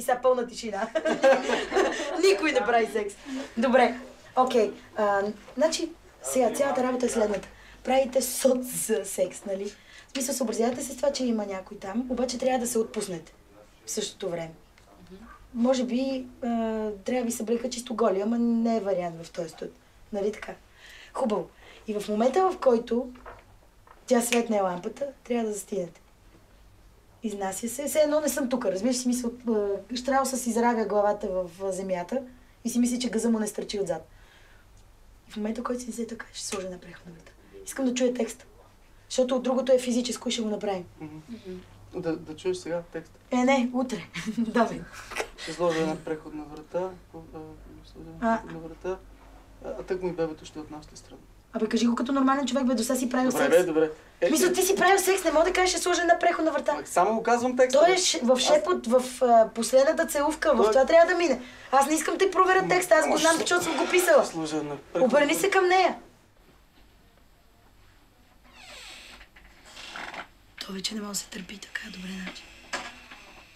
И сега пълна тишина. Никой не прави секс. Добре, окей. Значи, сега цялата работа е следната. Правите соц за секс, нали? В смисъл, съобразявате се с това, че има някой там, обаче трябва да се отпуснете в същото време. Може би трябва да ви съблека чисто голи, ама не е вариант в този студ. Нали така? Хубаво. И в момента, в който тя светне лампата, трябва да застинете. Изнася се. Все едно не съм тук, разбираш си, мисля, Щраус си изравя главата в земята и си мисли, че газа му не стърчи отзад. И в момента, в който си взе така, ще сложа на преходна врата. Искам да чуя текста. Защото от другото е физическо и ще го направим. Да чуеш сега текста? Не, утре. Давай. Ще сложа една преходна врата. А тък му и бебето ще е от нашата страна. Абе, кажи го като нормален човек, бе, до сега си правил секс. Добре. Мисля, ти си правил секс, не мога да кажеш, ще сложа една преходна врата. Само го казвам текста. Той е в шепот, в последната целувка, в това трябва да мине. Аз не искам да проверя текста, аз го знам, защото съм го писала. Обърни се към нея. То вече не може да се търпи така, добре начин.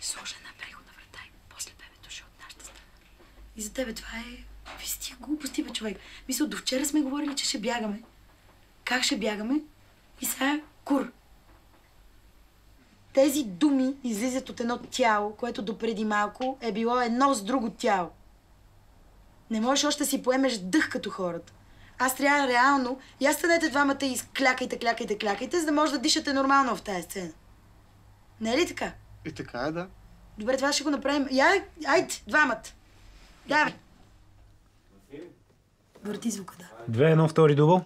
Сложа една преходна врата и после бебето ще от нашата страна. И за тебе това е... Какви си тия глупости, бе, човек? Мисля, до вчера сме говорили, че ще бягаме. Как ще бягаме? И сега кур. Тези думи излизат от едно тяло, което допреди малко е било едно с друго тяло. Не можеш още да си поемеш дъх като хората. Аз трябва реално... И аз станете двамата и клякайте, за да може да дишате нормално в тази сцена. Не е ли така? И така е, да. Добре, това ще го направим. Айде, двамата. Давай. Върти звука, да. 2-1, втори дубъл.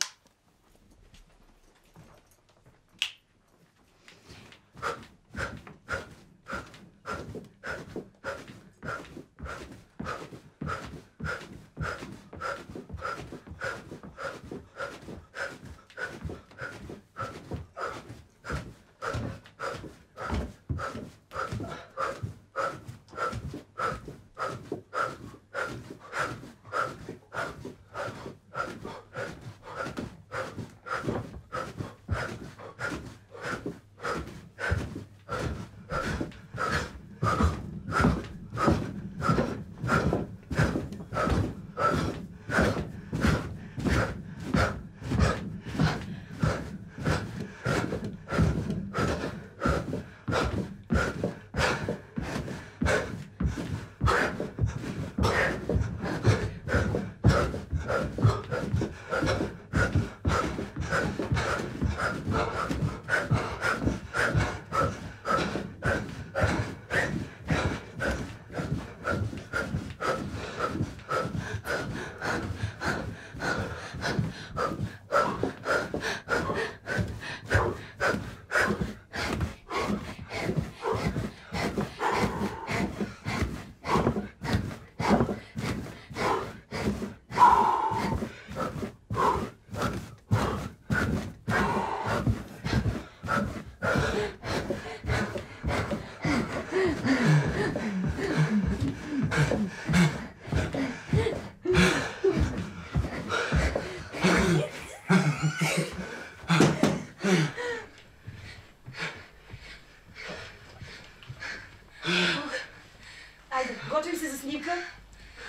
Айде, готвим се за снимка.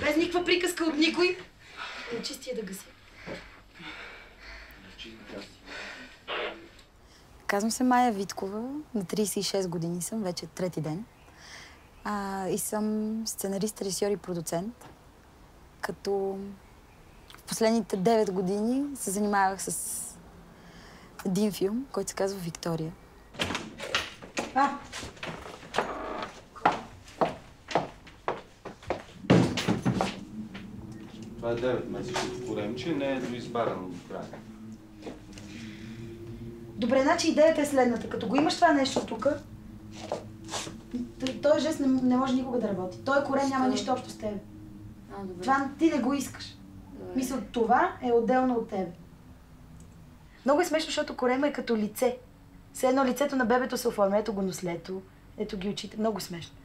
Без никаква приказка от никой. И чистия да гаси. Казвам се Майя Виткова, на 36 години съм, вече трети ден. И съм сценарист, режисьор и продуцент. Като в последните 9 години се занимавах с един филм, който се казва „Виктория“. Това е 9-месечното коремче, не е доизбарано до края. Добре, значи идеята е следната. Като го имаш това нещо тук, този жест не може никога да работи. Той корем няма нищо общо с теб. Това ти не го искаш. Мисля, това е отделно от теб. Много е смешно, защото корема е като лице. Все едно лицето на бебето се оформя. Ето го нослето, ето ги очите. Много смешно.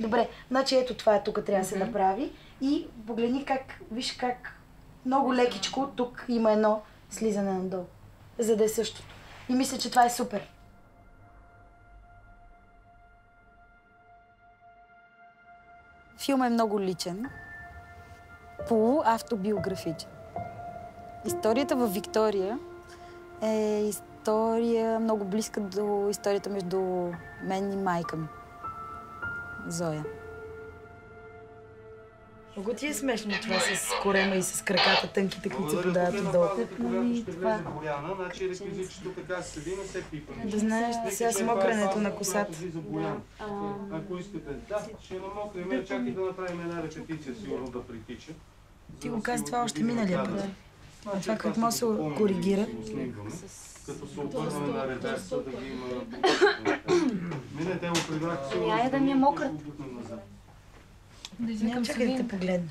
Добре, значи ето това е тук трябва да се направи. И погледни как, виж как много лекичко тук има едно слизане надолу, за да е същото. И мисля, че това е супер. Филмът е много личен, полуавтобиографичен. Историята във Виктория е история много близка до историята между мен и майка ми, Зоя. Много ти е смешно това с корема и с краката тънките, които се подават отдолу. Да знаеш, сега с мокренето на косата. Ако искате, да, ще намокрим. Чакай да направим една репетиция, сигурно да притича. Ти го каза това още миналия път. А това как може да се коригира? Като се обърнем на реверса, да ги има... Мине, те го прибрахте сигурно. Яй да ми е мокър. Нямам чакай да те погледна.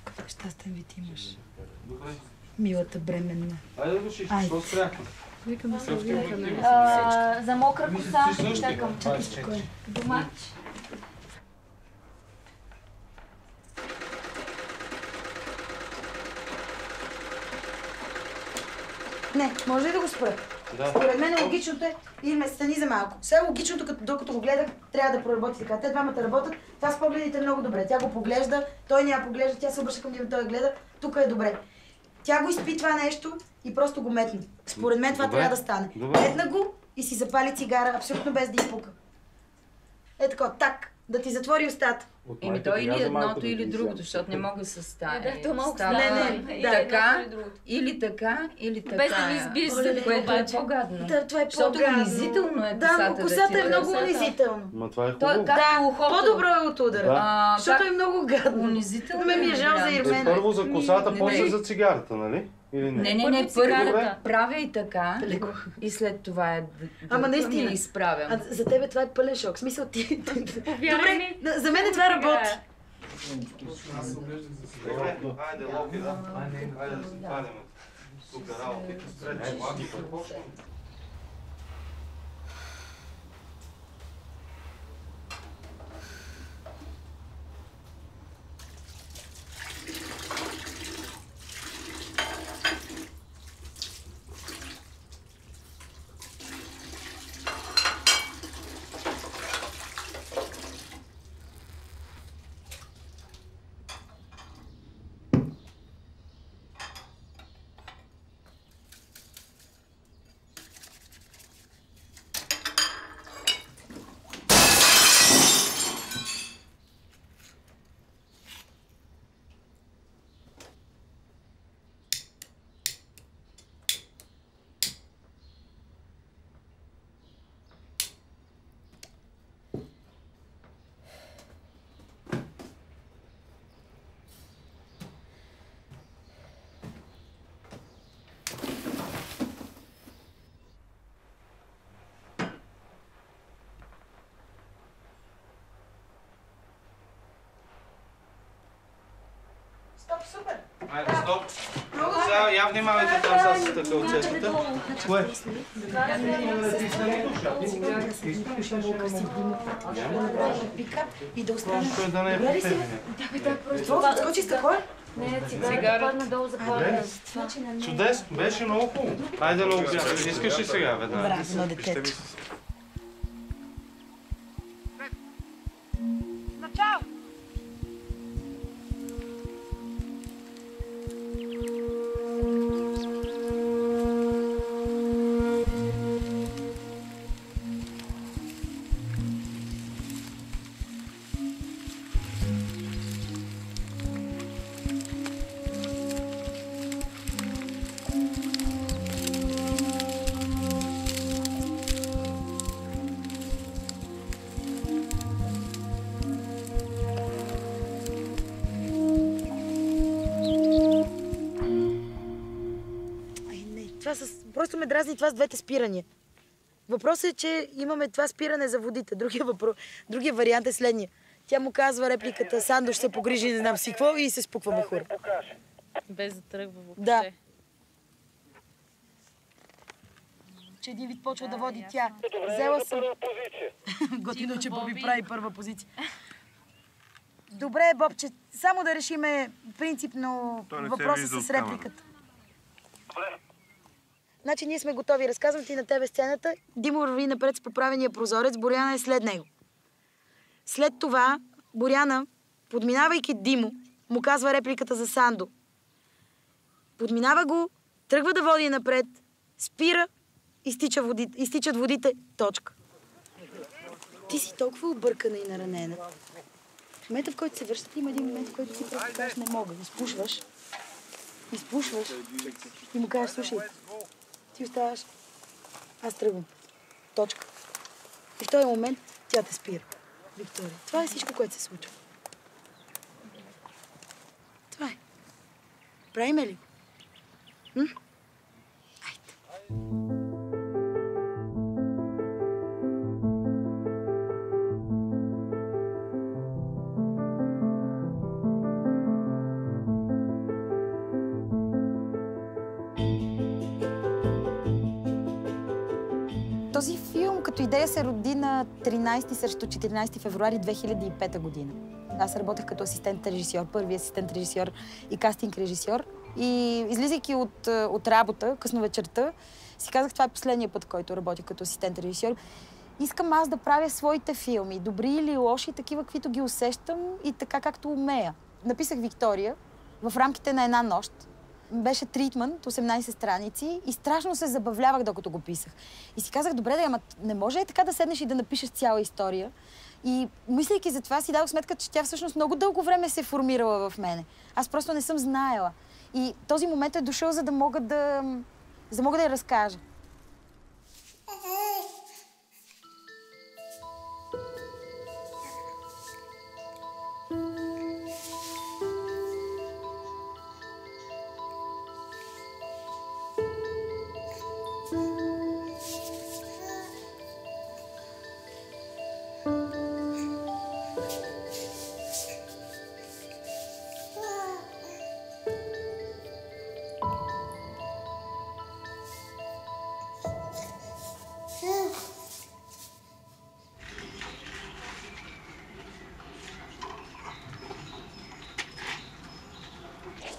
Какъв щастен вид имаш. Добре. Милата бременна. Айде да шиш, що спряхме? За мокра коса. Чакам. Домач. Не, може ли да го спра? Да. Според мен логичното е, или ме стани за малко. Сега логичното, докато го гледах, трябва да проработи така. Те двамата работят, това с погледите е много добре. Тя го поглежда, той няма поглежда, тя се обръща към него, той гледа, тук е добре. Тя го изпи това нещо и просто го метна. Според мен това трябва да стане. Метна го и си запали цигара, абсолютно без да й пука. Е така, так, да ти затвори устата. Еми той или едното, или другото, защото не мога с тая. Не, да. Така, или така, или така. Без да ми избиеш за което е по-гадно. Да, това е Защото по-гадно. унизително е Да, косата е много унизително. унизително. Ма това е Той хубаво. както ухото. По-добро е от удара. Защото е много гадно. Унизително Ме ми е жал за Ирмена. Първо за косата, Не, после не. за цигарата, нали? Или не? Не, първо правя и така. Леко. И след това Ама наистина. и изправям. А за тебе това е пълен шок. В смисъл ти... Повярвай ми. Добре, за мен това работи. Добре, айде, Локи, да. Айде да се хванем. Тук работите. Сред чуваки, започваме. Стоп, супер. Айде, стоп. Сега я внимавайте там с така оцетата. Кое? Пика и да остане. Той да не е по тебе. Това скочи стъкло? Не, цигара падна долу за палене. Чудесно, беше много хубаво. Айде на обяд. Искаш ли сега веднага? Браво на детето. Просто ме дразни това с двете спирания. Въпросът е, че имаме това спиране за водите. Другия вариант е следния. Тя му казва репликата, Сандо ще се погрижи, не знам си какво, и се спуква мехур. Без да тръгва въобще. Да. Че един вид почва да води тя. Взела съм... Готино, че Боби прави първа позиция. Добре, Бобче, само да решиме принципно въпроса с репликата. Добре. Значи ние сме готови. Разказвам ти на тебе сцената. Димо върви напред с поправения прозорец, Боряна е след него. След това Боряна, подминавайки Димо, му казва репликата за Сандо. Подминава го, тръгва да води напред, спира, изтичат водите, точка. Ти си толкова объркана и наранена. В момента, в който се връщате, има един момент, в който ти просто кажеш не мога. Изпушваш и му кажеш, слушай, ти оставаш, аз тръгвам. Точка. И в този момент тя те спира. Виктория. Това е всичко, което се случва. Това е. Правиме ли? Айде. Този филм като идея се роди на 13 срещу 14 февруари 2005 година. Аз работех като асистент-режисьор, първи асистент-режисьор и кастинг-режисьор. И излизайки от работа, късно вечерта, си казах, това е последния път, който работя като асистент-режисьор. Искам аз да правя своите филми, добри или лоши, такива, каквито ги усещам и така, както умея. Написах Виктория в рамките на една нощ. Беше тритмент, 18 страници и страшно се забавлявах, докато го писах. И си казах, добре, ама не може е така да седнеш и да напишеш цяла история. И мислейки за това, си дадох сметка, че тя всъщност много дълго време се е формирала в мене. Аз просто не съм знаела. И този момент е дошъл, за да мога да я разкажа.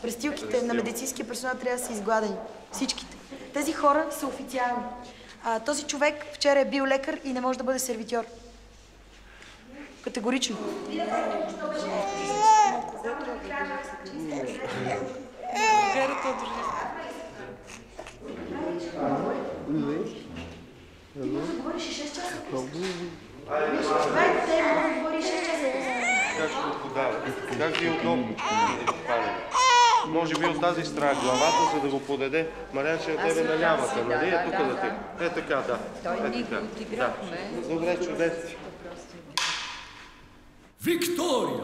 Престилките на медицинския персонал трябва да са изгладени. Всичките. Тези хора са официални. Този човек вчера е бил лекар и не може да бъде сервитьор. Категорично. Как ще го подава? Как ви е удобно? Може би от тази страна главата, за да го подаде. Мариан ще е тебе на лявата, нали? Е тук да те. Е така, да. Той ни го отиграхме. Добре, чудесно. Виктория!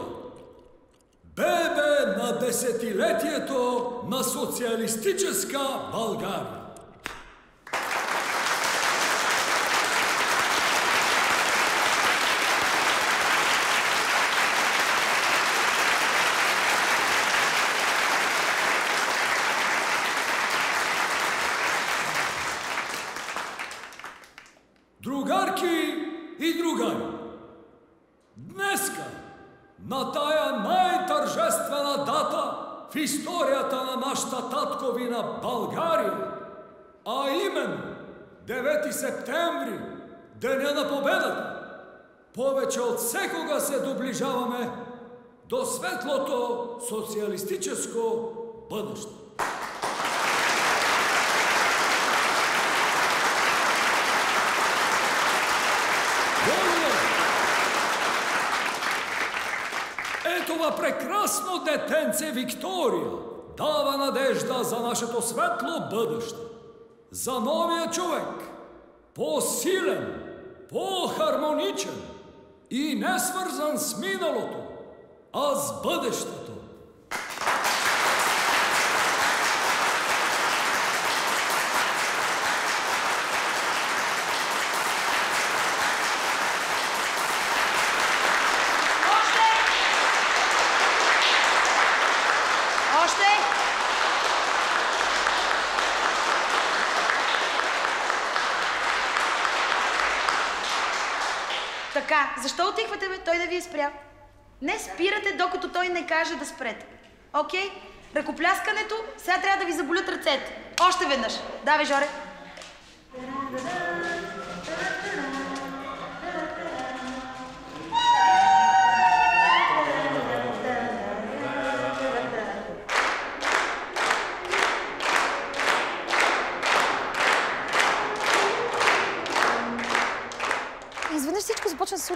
Бебе на десетилетието на социалистическа България. Другарки и другари, днеска, на тая най-тържествена дата в историята на нашата татковина България, а именно 9 септември, Деня на победата, повече от всекога се доближаваме до светлото социалистическо бъдеще. Това прекрасно детенце Виктория дава надежда за нашето светло бъдеще. За новия човек, по-силен, по-хармоничен и не свързан с миналото, а с бъдещето. Така, защо отихвате, бе? Той да ви е спрял? Не спирате, докато той не каже да спрете. Окей? Ръкопляскането, сега трябва да ви заболят ръцете. Още веднъж. Давай, Жоре.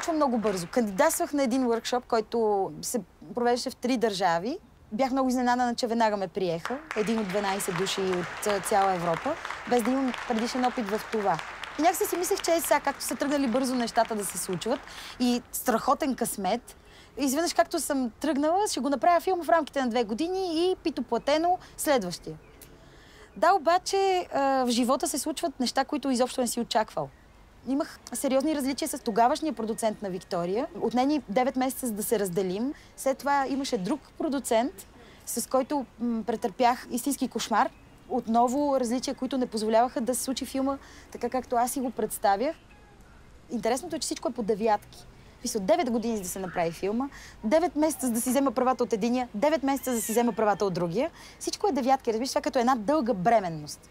случва много бързо. Кандидатствах на един въркшоп, който се провеждаше в 3 държави. Бях много изненадана, че веднага ме приеха. Един от 12 души от цяла Европа, без да имам предишен опит в това. И някакси си мислех, че сега, както са тръгнали бързо нещата да се случват и страхотен късмет, изведнъж както съм тръгнала, ще го направя филм в рамките на 2 години и пито платено следващия. Да, обаче в живота се случват неща, които изобщо не си очаквал. Имах сериозни различия с тогавашния продуцент на Виктория. Отне ни 9 месеца, за да се разделим. След това имаше друг продуцент, с който претърпях истински кошмар. Отново различия, които не позволяваха да се случи филма така, както аз си го представях. Интересното е, че всичко е по девятки. От 9 години за да се направи филма, 9 месеца за да си взема правата от единия, 9 месеца за да си взема правата от другия. Всичко е девятки. Разбираш, това като една дълга бременност.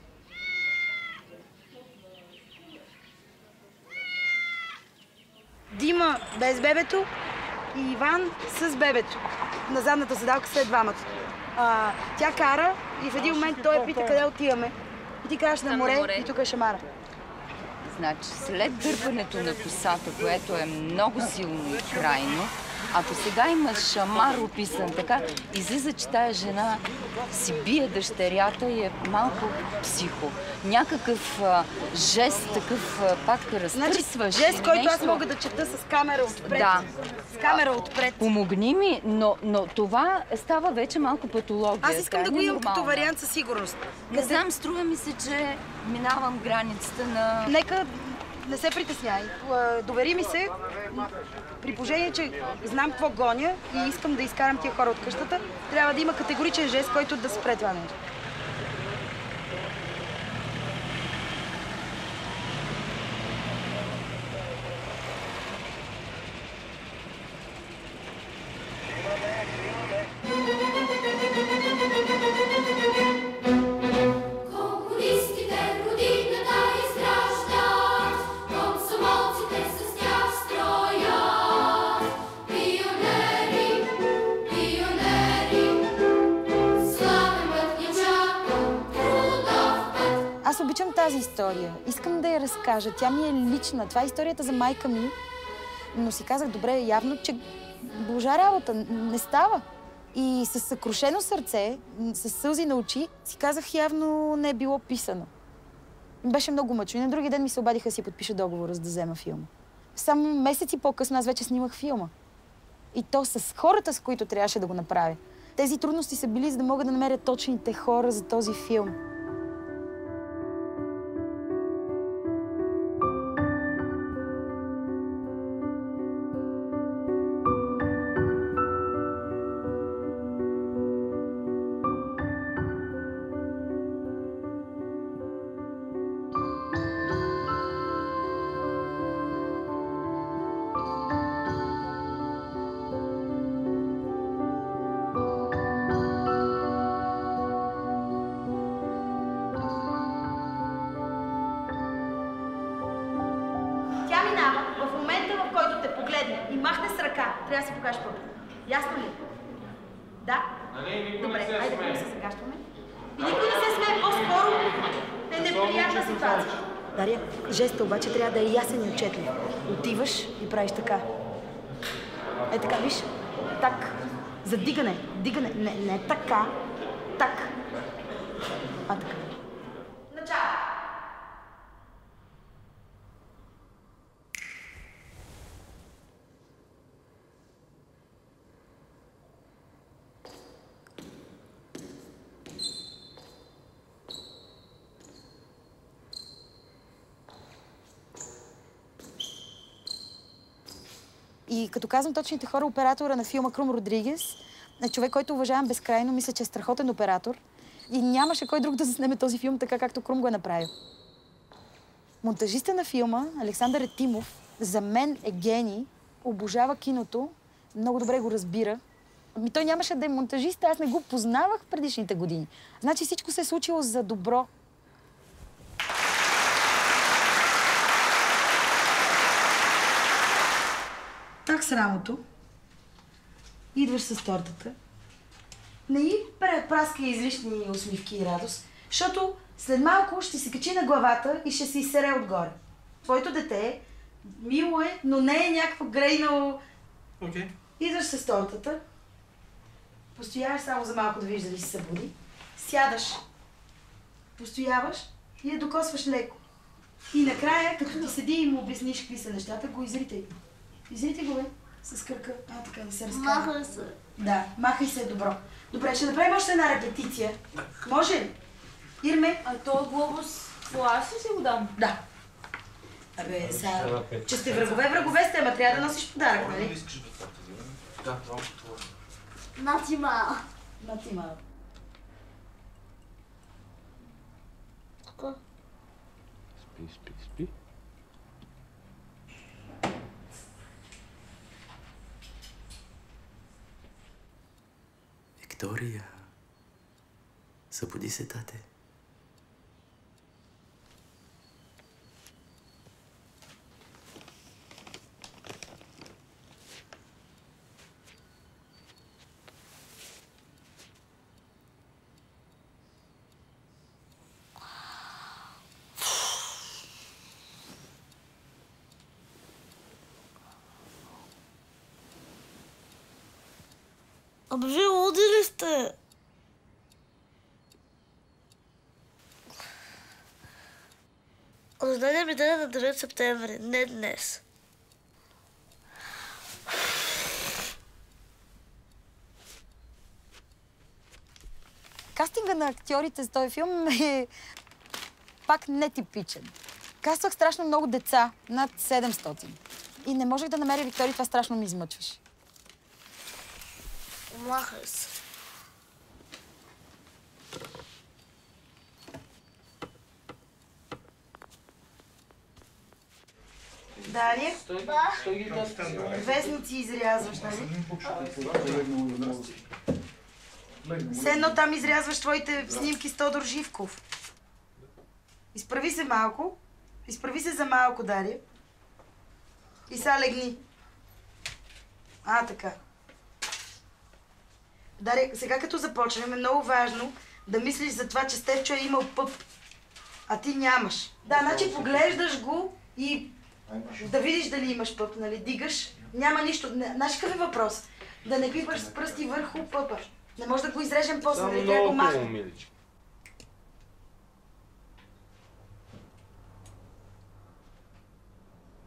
Дима без бебето и Иван с бебето. На задната седалка след двамата. Тя кара и в един момент той я пита къде отиваме. И ти кажеш на море и тук е шамара. Значи, след дърпането на косата, което е много силно и крайно, ако сега имаш шамар описан така, излиза, че тая жена си бие дъщерята и е малко психо. Някакъв жест, такъв пак разтърсваш. Значи, жест, който аз мога да чета с камера отпред. Да. С камера отпред. Помогни ми, но това става вече малко патология. Аз искам да го имам като вариант със сигурност. Не знам, струва ми се, че минавам границата на... Нека не се притесняй. Довери ми се, при положение, че знам какво гоня и искам да изкарам тия хора от къщата, трябва да има категоричен жест, който да спре това нещо. Аз обичам тази история. Искам да я разкажа. Тя ми е лична. Това е историята за майка ми. Но си казах, добре, явно, че божа работа. Не става. И с съкрушено сърце, с сълзи на очи, си казах, явно не е било писано. Беше много мъчно. И на другия ден ми се обадиха да си подпиша договора, за да взема филма. Само месеци по-късно аз вече снимах филма. И то с хората, с които трябваше да го направя. Тези трудности са били, за да мога да намеря точните хора за този филм. Трябва да си покажеш първо. Ясно ли? Да? Добре, айде да се загащваме. И никой не се смее, по-скоро е неприятна ситуация. Дария, жеста обаче трябва да е ясен и отчетлив. Отиваш и правиш така. Е така, виж. Так. За дигане. Дигане. Не така. Так. А така. Начало. И като казвам точните хора, оператора на филма Крум Родригес е човек, който уважавам безкрайно, мисля, че е страхотен оператор. И нямаше кой друг да заснеме този филм така, както Крум го е направил. Монтажиста на филма, Александър Етимов, за мен е гений, обожава киното, много добре го разбира. Той нямаше да е монтажист, аз не го познавах в предишните години. Значи всичко се е случило за добро. Так с рамото. Идваш с тортата. Не и препраскай излишни усмивки и радост, защото след малко ще се качи на главата и ще се изсере отгоре. Твоето дете Мило е, но не е някакво грейнало. Окей. Идваш с тортата, постояваш само за малко да видиш дали се събуди, сядаш, постояваш и я докосваш леко. И накрая, като ти седи и му обясниш какви са нещата, го изритай. Изритай го, бе, с кръка. Така да се разкара. Махай се. Да, махай се, добро. Добре, ще направим още една репетиция. Може ли? Ирме? А то глобус, аз ли си го дам? Да. Абе, сега, че сте врагове сте, ама трябва да носиш подарък, нали? Искаш да това да, това Натима. Натима. Спи. Виктория, събуди се, тате. Абе, вие луди ли сте? Рождение ми ден на 9 септември, не днес. Кастинга на актьорите за този филм е пак нетипичен. Каствах страшно много деца, над 700. И не можех да намеря Виктория, това страшно ми измъчваше. Махай се. Дария? Вестници изрязваш, нали? Все едно там изрязваш твоите снимки с Тодор Живков. Изправи се малко. Изправи се за малко, Дария. И сега легни. Така. Дария, сега като започнем е много важно да мислиш за това, че Стефчо е имал пъп, а ти нямаш. Да, значи поглеждаш го и да видиш дали имаш пъп, нали? Дигаш, няма нищо. Знаеш какъв е въпрос? Да не пипаш с пръсти върху пъпа. Не може да го изрежем после, нали? Трябва да го махнем.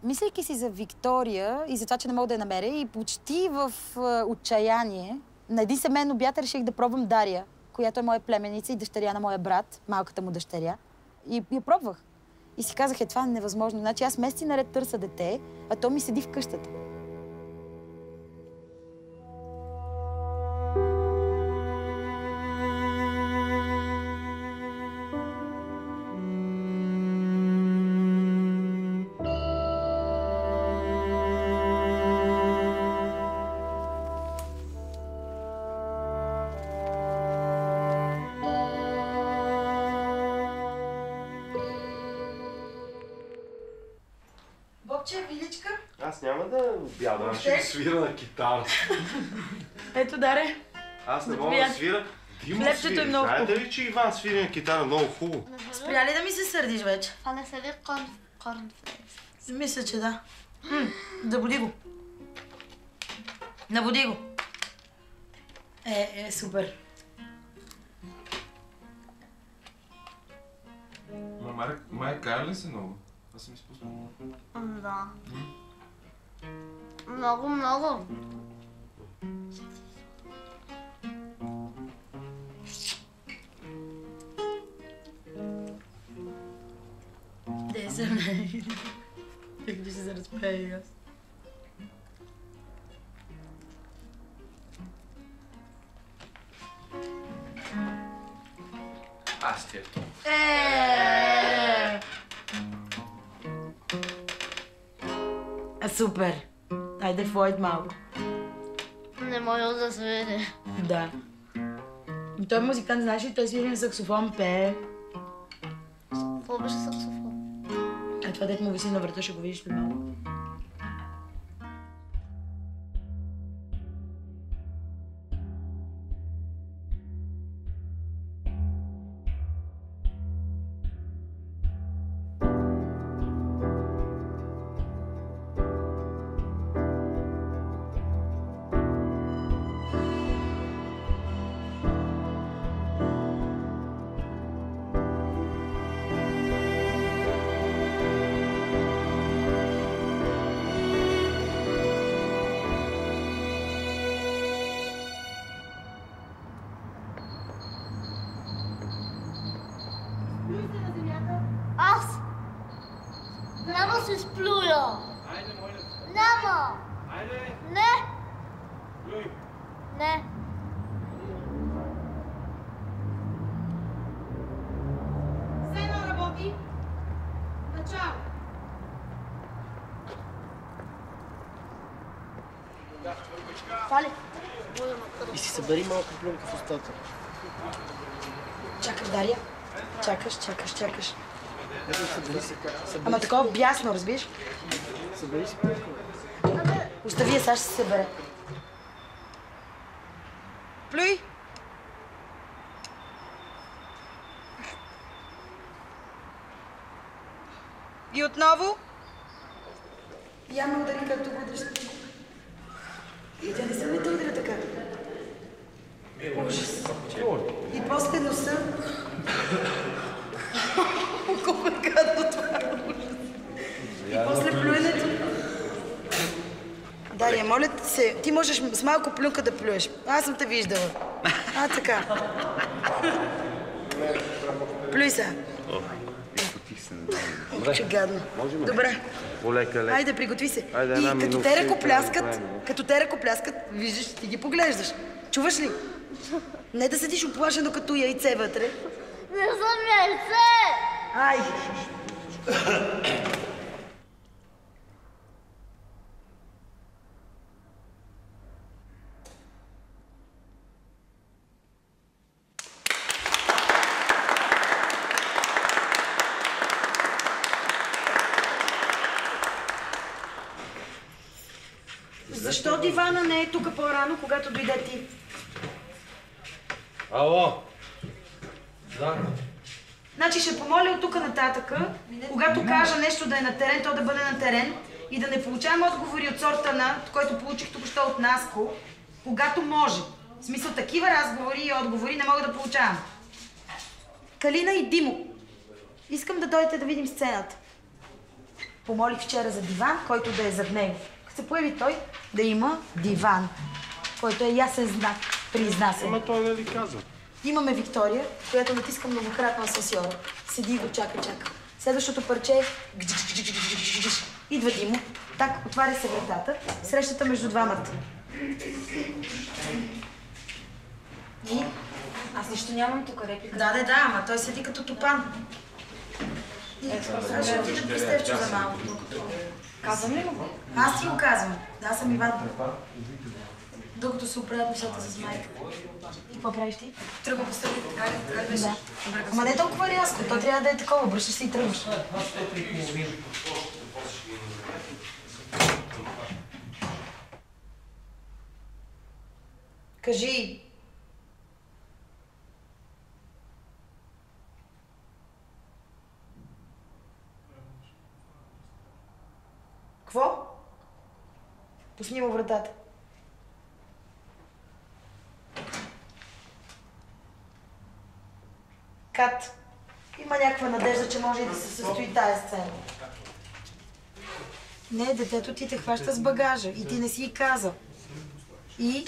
Мислейки си за Виктория и за това, че не мога да я намеря и почти в отчаяние, на един семейен обяд реших да пробвам Дария, която е моя племеница и дъщеря на моя брат, малката му дъщеря. И я пробвах. И си казах, това е невъзможно. Значи аз месеци наред търся дете, а то ми седи в къщата. Бобче, Виличка? Аз няма да бягам, аз ще свира на китара. Ето, Даре. Аз не мога да свира. Димо Хлебчето свири. е много Знаете ли, че Иван свири на китара много хубаво? Спря ли да ми се сърдиш вече? А не седи корнфлейкс. Мисля, че да. Забуди го. Набуди го. Супер. Май кая ли си много? Аз съм изпуснал. Да. Много, много. Де се ме. Как да се разпея аз. Аз ти е то. Супер. Айде, Флойд малко. Не може да се види. Да. Той е музикант, знаеш ли, той свири на саксофон, пее. Какво беше саксофон? Това дет му виси на врата, ще го видиш след малко. Няма се сплюя. Няма. Не. Не. Сцена работи. Начало. Това ли? И си събери малко плюнка в устата. Чакаш, Дария. Чакаш. Ето, събери се. Ама такова бясно, разбираш? Събери си плюнка. Остави я, сега ще се събере. Плюй! И отново. Я ме удари, както го удриш. И да не се ме те удря така. Ужас. И после носа. Колко е гадно това. И после плюенето. Дария, моля се, ти можеш с малко плюнка да плюеш. Аз съм те виждала. Така. Плюй сега. Че гадно. Добре. Полека. Айде, приготви се. Айде, И една като те ръкопляскат, виждаш, ти ги поглеждаш. Чуваш ли? Не да седиш оплашено като яйце вътре. Не съм яйце! Ай! Защо дивана не е тук по-рано, когато дойде ти? Ало! Да. Значи ще помоля от тук нататъка, когато кажа нещо да е на терен, то да бъде на терен и да не получавам отговори от сорта на, който получих току-що от Наско, когато може. В смисъл, такива разговори и отговори не мога да получавам. Калина и Димо, искам да дойдете да видим сцената. Помолих вчера за диван, който да е зад него. Като се появи той, да има диван, който е ясен знак при изнасяне. Ама той нали каза? Имаме Виктория, която натиска многократно асансьора. Седи и го чака. Следващото парче е... Идва Димо. Так, отваря се вратата. Срещата между двамата. И? Аз нищо нямам тук, реплика. Да, ама той седи като топан. Сега ще отида при Стевчо за малко. Казвам ли го? Аз ти го казвам. Да, аз съм Иван. Докато се оправят нещата с майка. И какво правиш ти? Тръгвам по стълбите, така ли беше? Да. Ама не толкова рязко, то трябва да е такова, обръщаш се и тръгваш. Кажи. Какво? Пусни му вратата. Кат, има някаква надежда, че може и да се състои тая сцена. Не, детето ти те хваща с багажа и ти не си и казал. И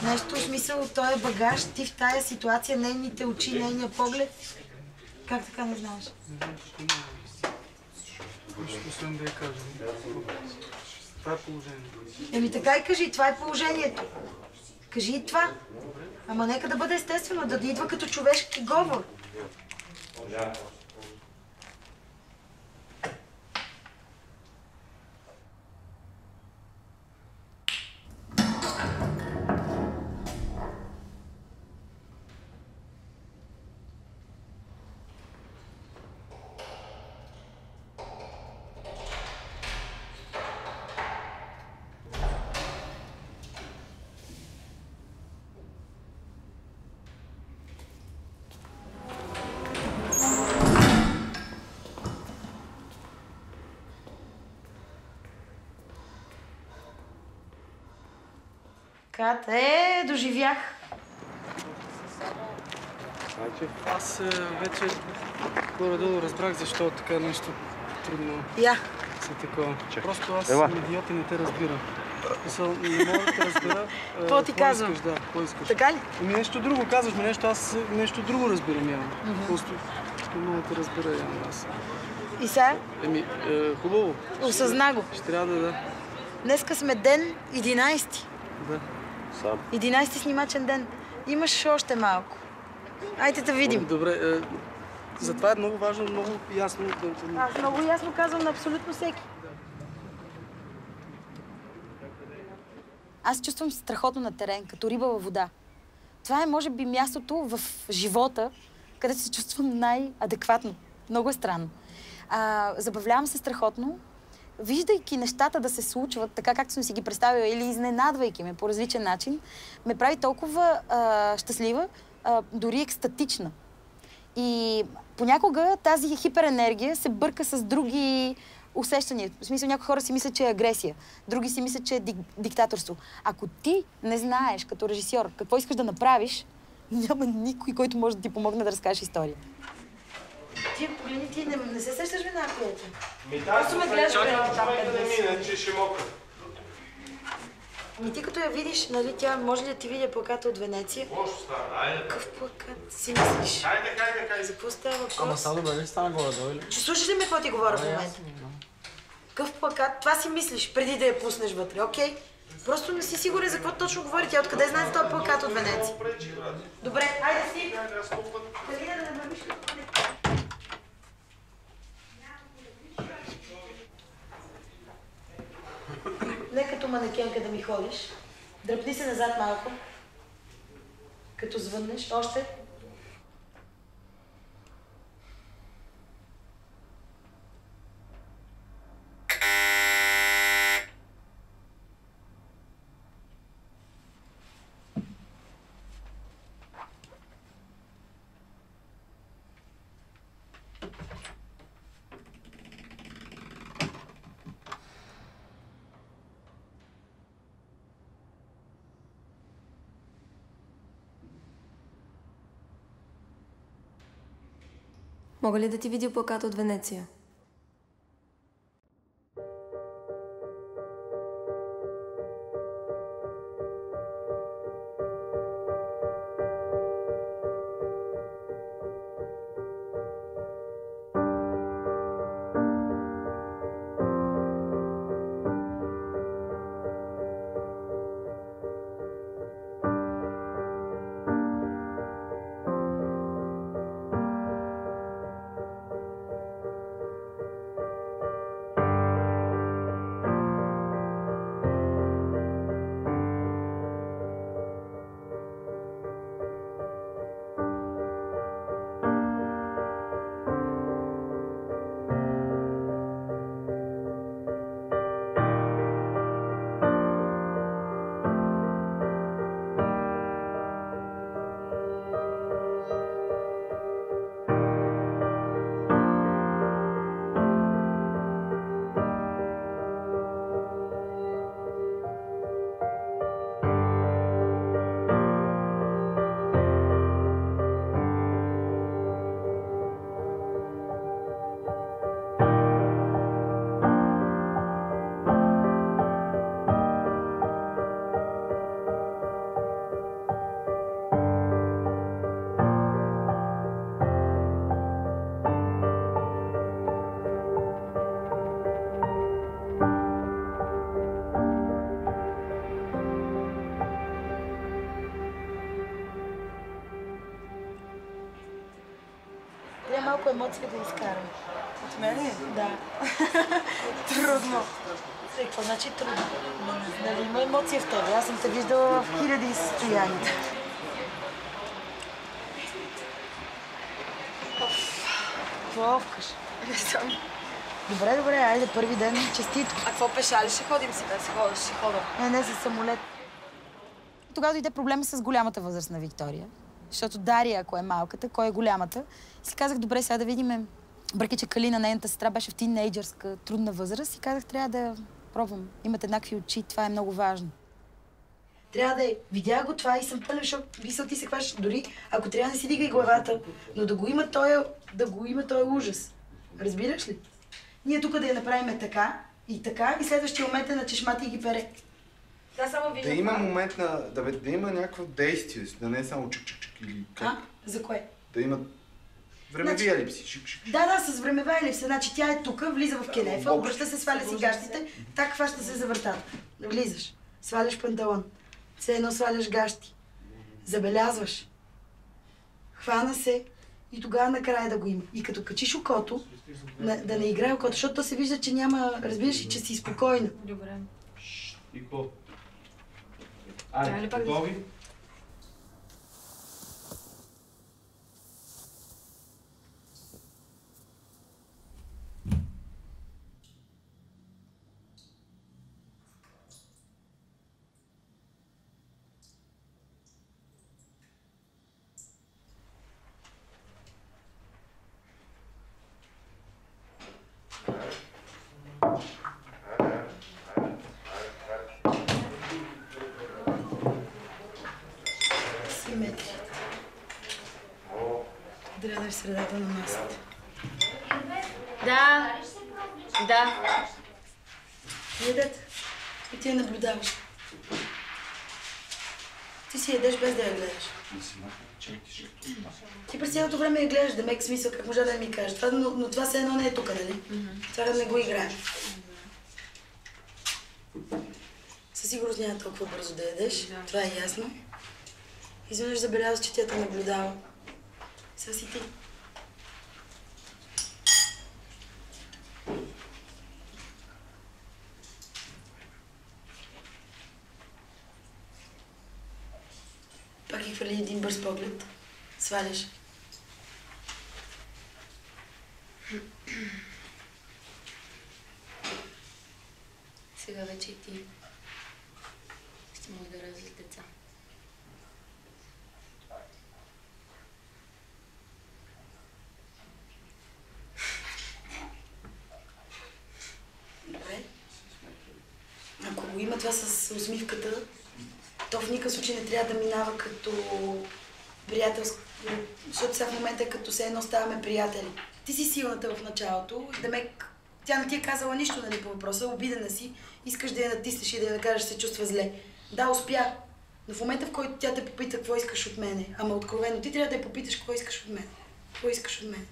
нещо в смисъл, този багаж, ти в тая ситуация, нейните очи, нейния поглед. Как така не знаеш? Освен да я кажа. Това е положението. Еми така и кажи, това е положението. Кажи и това. Ама нека да бъде естествено, да идва като човешки говор. Кат, доживях. Аз вече горе-долу разбрах защо така нещо трудно се такова. Просто аз съм идиот и не те разбирам. Не мога да те разбера. Какво ти казвам? Какво искаш? Така ли? Ами нещо друго казваш ми, аз нещо друго разбирам явно. всичко мога да те разбера, Яна. Аз. И сега? Хубаво. Осъзна го. Ще трябва да. Днеска сме ден 11. Да. 11-ти снимачен ден. Имаш още малко. Айде да видим. Добре. Затова е много важно, много ясно. Аз много ясно казвам на абсолютно всеки. Аз чувствам страхотно на терен, като риба във вода. Това е, може би, мястото в живота, където се чувствам най-адекватно. Много е странно. Забавлявам се страхотно, виждайки нещата да се случват така, както съм си ги представила, или изненадвайки ме по различен начин, ме прави толкова щастлива, дори екстатична. И понякога тази хиперенергия се бърка с други усещания. В смисъл, някои хора си мислят, че е агресия, други си мислят, че е диктаторство. Ако ти не знаеш като режисьор какво искаш да направиш, няма никой, който може да ти помогне да разкажеш история. Ти погледни, ти не се сещаш вина, приятел. Просто ме гледаш пред човек да мине, че ще мокра. Ами ти като я видиш, нали, тя може ли да ти види плаката от Венеция? Може става, айде. Какъв плакат си мислиш? Хайде. За какво става въпрос? Ама сега добре ли стана горе-долу или? Ще слушаш ли ме какво ти говоря в момента? Какъв плакат? Това си мислиш преди да я пуснеш вътре, окей? Просто не си сигурен за какво точно говори тя. Откъде знае за този плакат от Венеция? Добре, айде си. Калина да не вървиш като не. Не като манекенка да ми ходиш. Дръпни се назад малко. Като звъннеш. Още. Мога ли да ти видя плаката от Венеция? Малко емоция да изкарам. От мен ли? Да. Трудно. Какво значи трудно? Нали има емоция в тебе? Аз съм те виждала в хиляди състояния. Какво овкаш? Добре, айде първи ден, честито. А какво пеша ли ще ходим си без ще хода? Не, с самолет. Тогава дойде проблема с голямата възраст на Виктория. Защото Дария, ако е малката, кой е голямата? И си казах, добре, сега да видим. Въпреки че Калина, нейната сестра, беше в тинейджърска трудна възраст и казах, трябва да пробвам. Имат еднакви очи, това е много важно. Трябва да е. Видях го това и съм пълен шок. Мисъл, ти се хващаш дори, ако трябва да си дига и главата, но да го има този ужас. Разбираш ли? Ние тук да я направим така, и следващия момент е на чешмата и ги пере. Да има момент да има някакво действие, да не е само чук или как. За кое? Да има Времевия липси. Да, с времева елипса. Значи тя е тук, влиза в кенефа, обръща се, сваля си гащите, така хваща се за вратата. Влизаш, сваляш панталон, все едно сваляш гащи, забелязваш, хвана се и тогава накрая да го има. И като качиш окото, да не играе окото, защото то се вижда, че няма, разбираш ли, че си спокойна. Добре. И по. Айде, готови? Симетрия. Трябва да е в средата на масата. Да. Да. Ядете. И ти я наблюдаваш. Ти си ядеш без да я гледаш. Ти през цялото време я гледаш, да мек смисъл, как може да ми кажеш. Това, но това все едно не е тук, нали? Това да не го играем. Със сигурност няма толкова бързо да ядеш, това е ясно. Изведнъж забелязваш, че тя те наблюдава. Сега си ти. Пак и хвърли един бърз поглед. Сваляш. Сега вече и ти ще може да раждаш деца. Добре. Ако го има това с усмивката, то в никакъв случай не трябва да минава като приятелско, защото сега в момента е като се едно ставаме приятели. Ти си силната в началото, тя не ти е казала нищо, нали, по въпроса, обидена си, искаш да я натиснеш и да я накажеш, се чувства зле. Да, успя, но в момента, в който тя те попита какво искаш от мене, ама откровено, ти трябва да я попиташ какво искаш от мен. Какво искаш от мен?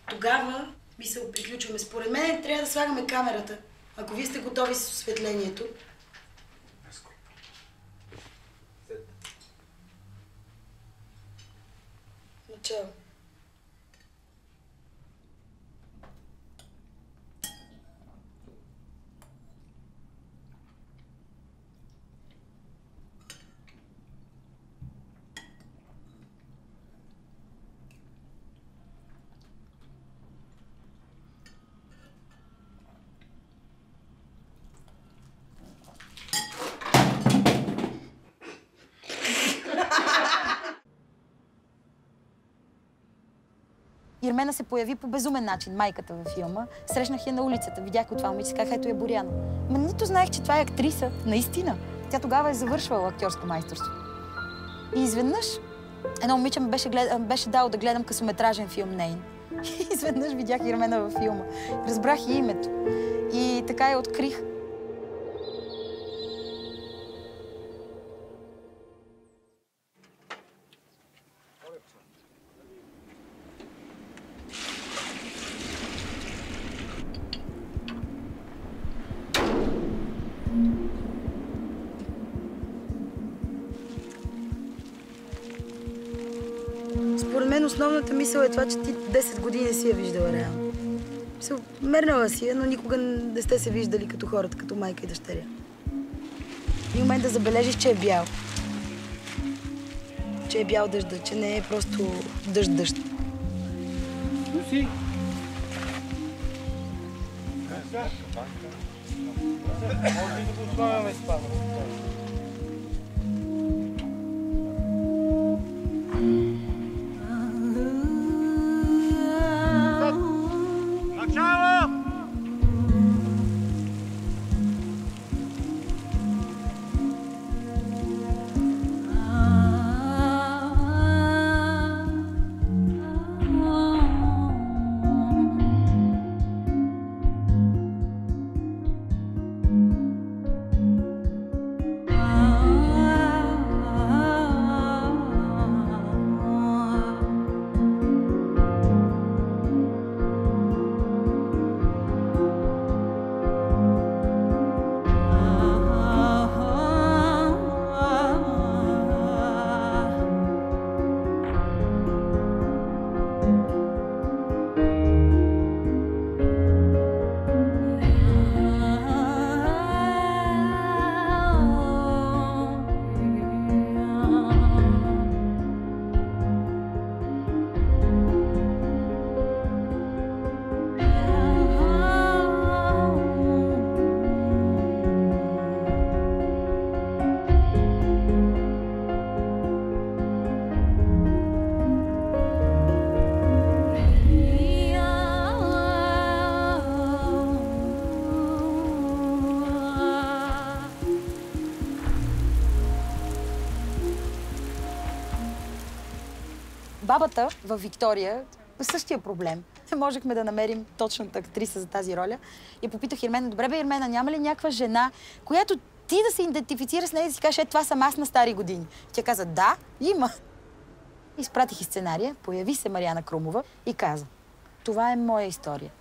Тогава мисъл, приключваме. Според мен трябва да слагаме камерата. Ако вие сте готови с осветлението. Начало. Ирмена се появи по безумен начин, майката във филма. Срещнах я на улицата, видях от това момиче, казах, ето е Боряна. Ма нито знаех, че това е актриса, наистина. Тя тогава е завършвала актьорско майсторство. И изведнъж едно момиче ме беше дало да гледам късометражен филм нейн. И изведнъж видях Ирмена във филма. Разбрах и името. И така я открих. Според мен основната мисъл е това, че ти 10 години си я виждала реално. Мернала си я, но никога не сте се виждали като хората, като майка и дъщеря. И момент да забележиш, че е бял. Че е бял дъжда, че не е просто дъжд. Люси! Може ли да го слагаме с това? Бабата във Виктория същия проблем. Не можехме да намерим точната актриса за тази роля. И попитах Ирмена, добре бе, Ирмена, няма ли някаква жена, която ти да се идентифицира с нея и да си кажеш, това съм аз на стари години? Тя каза, да, има. Изпратих и сценария, появи се Мариана Крумова и каза, това е моя история.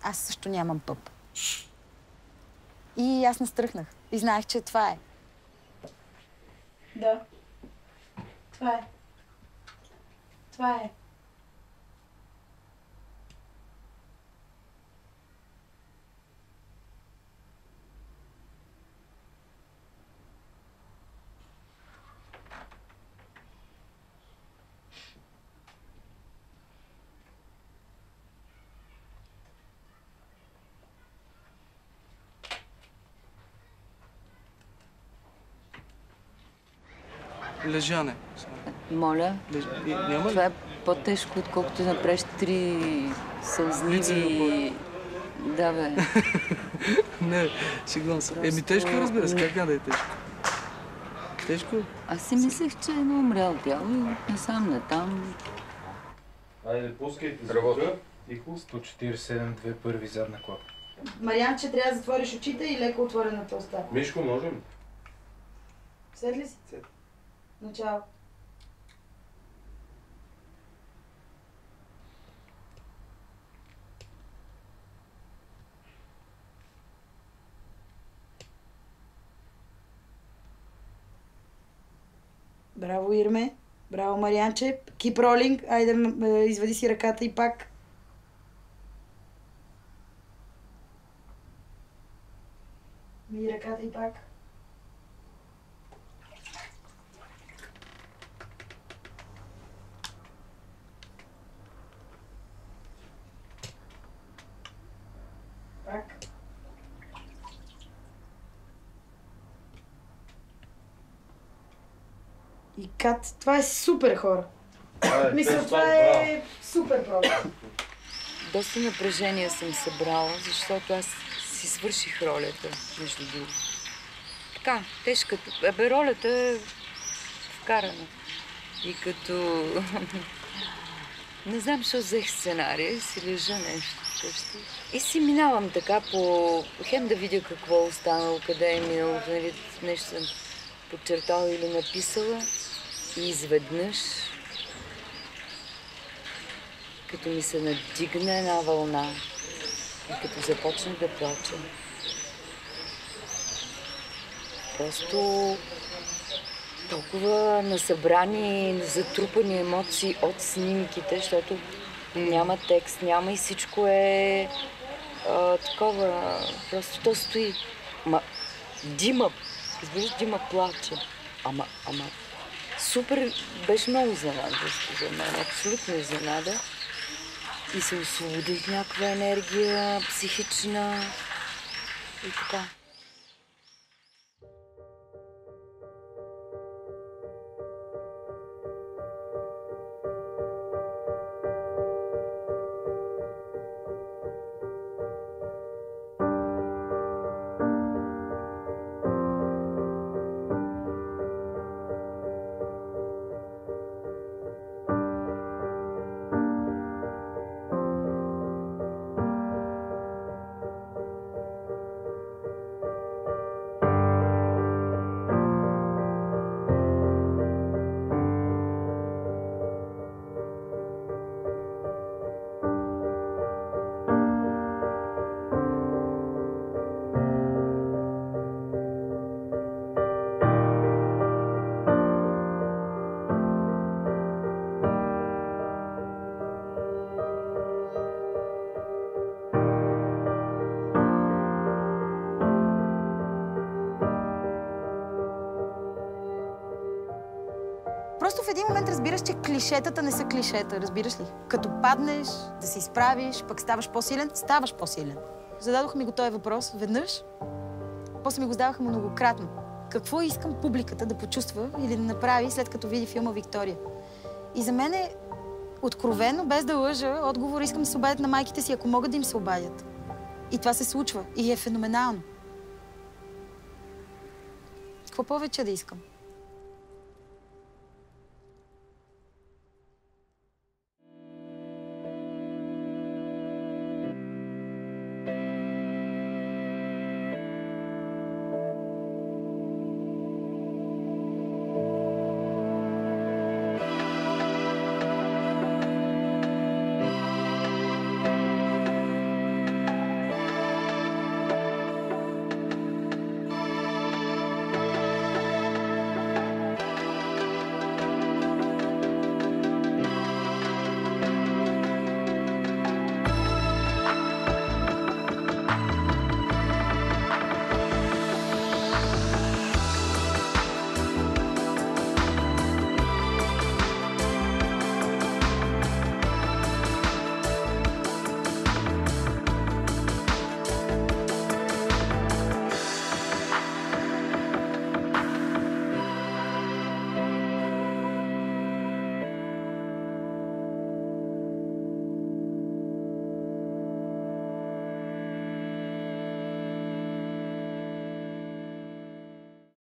Аз също нямам пъп. И аз настръхнах. И знаех, че това е. Да. Това е. Това е. Лежане. Моля? Няма ли? Това е по-тежко, отколкото да направиш 3 сълзливи... Да, бе. Не, шегувам се. Тежко, разбира се. Как няма да е тежко? Тежко? Аз си мислех, че е умрял тяло и насам натам. Айде, пускайте звука. Тихо. 147-2, първи задна клапа. Марианче, трябва да затвориш очите и леко отворената уста. Мишко, можем? Сед ли си? Сед. Начало. Браво, Ирме. Браво, Марианче. Keep rolling. Айде, извади си ръката и пак. Ми ръката и пак. Пак. И кат. Това е супер, хора. Мисля, това е супер просто. Доста напрежение съм събрала, защото аз си свърших ролята, между другото. Така, тежката. Ролята е вкарана. И като... Не знам, защо взех сценария и си лежа нещо вкъщи. И си минавам така по... Хем да видя какво е останало, къде е минало, нали, нещо съм подчертала или написала. И изведнъж, като ми се надигна една вълна и като започнах да плача. Просто толкова насъбрани, затрупани емоции от снимките, защото няма текст, няма и всичко е такова. Просто то стои. Дима, разбираш, Дима плаче. Ама, супер, беше много изненадващо за мен, абсолютно изненада. И се освободих някаква енергия, психична и така. един момент разбираш, че клишетата не са клишета, разбираш ли? Като паднеш, да се изправиш, пък ставаш по-силен, ставаш по-силен. Зададоха ми го този въпрос веднъж, после ми го задаваха многократно. Какво искам публиката да почувства или да направи, след като види филма Виктория? И за мен е откровено, без да лъжа, отговор искам да се обадят на майките си, ако могат да им се обадят. И това се случва. И е феноменално. Какво повече да искам?